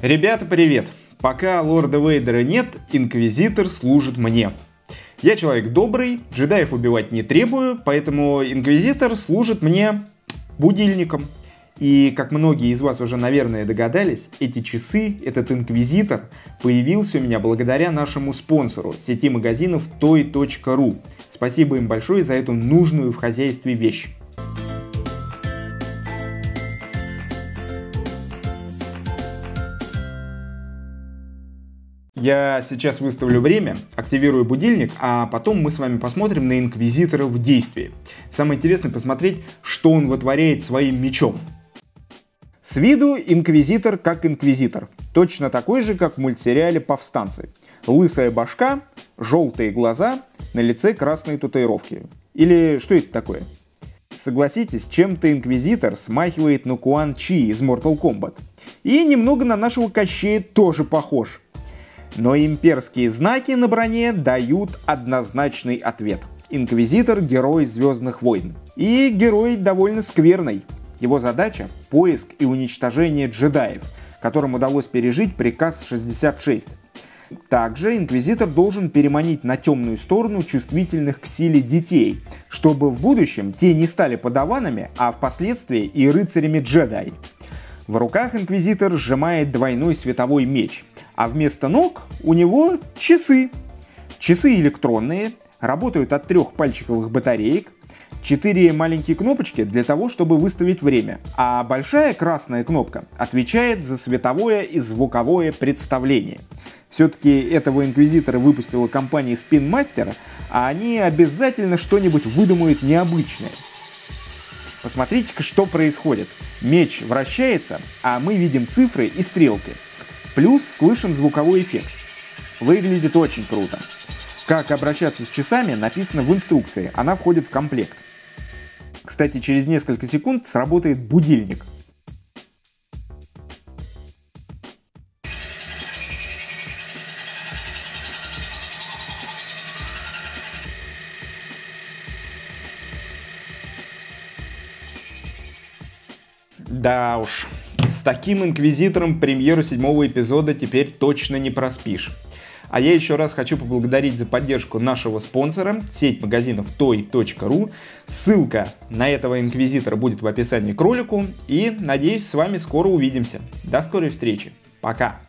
Ребята, привет! Пока лорда Вейдера нет, инквизитор служит мне. Я человек добрый, джедаев убивать не требую, поэтому инквизитор служит мне будильником. И, как многие из вас уже, наверное, догадались, эти часы, этот инквизитор, появился у меня благодаря нашему спонсору, сети магазинов toy.ru. Спасибо им большое за эту нужную в хозяйстве вещь. Я сейчас выставлю время, активирую будильник, а потом мы с вами посмотрим на инквизитора в действии. Самое интересное посмотреть, что он вытворяет своим мечом. С виду инквизитор как инквизитор. Точно такой же, как в мультсериале «Повстанцы». Лысая башка, желтые глаза, на лице красные татуировки. Или что это такое? Согласитесь, чем-то инквизитор смахивает на Куан Чи из Mortal Kombat. И немного на нашего Кощея тоже похож. Но имперские знаки на броне дают однозначный ответ. Инквизитор — герой Звездных войн. И герой довольно скверный. Его задача — поиск и уничтожение джедаев, которым удалось пережить приказ 66. Также инквизитор должен переманить на темную сторону чувствительных к силе детей, чтобы в будущем те не стали подаванами, а впоследствии и рыцарями джедай. В руках инквизитор сжимает двойной световой меч, а вместо ног у него часы. Часы электронные, работают от 3 пальчиковых батареек, 4 маленькие кнопочки для того, чтобы выставить время, а большая красная кнопка отвечает за световое и звуковое представление. Все-таки этого инквизитора выпустила компания Spin Master, а они обязательно что-нибудь выдумают необычное. Посмотрите-ка, что происходит. Меч вращается, а мы видим цифры и стрелки. Плюс слышен звуковой эффект. Выглядит очень круто. Как обращаться с часами, написано в инструкции. Она входит в комплект. Кстати, через несколько секунд сработает будильник. Да уж, с таким инквизитором премьеру 7-го эпизода теперь точно не проспишь. А я еще раз хочу поблагодарить за поддержку нашего спонсора, сеть магазинов toy.ru. Ссылка на этого инквизитора будет в описании к ролику. И надеюсь, с вами скоро увидимся. До скорой встречи. Пока.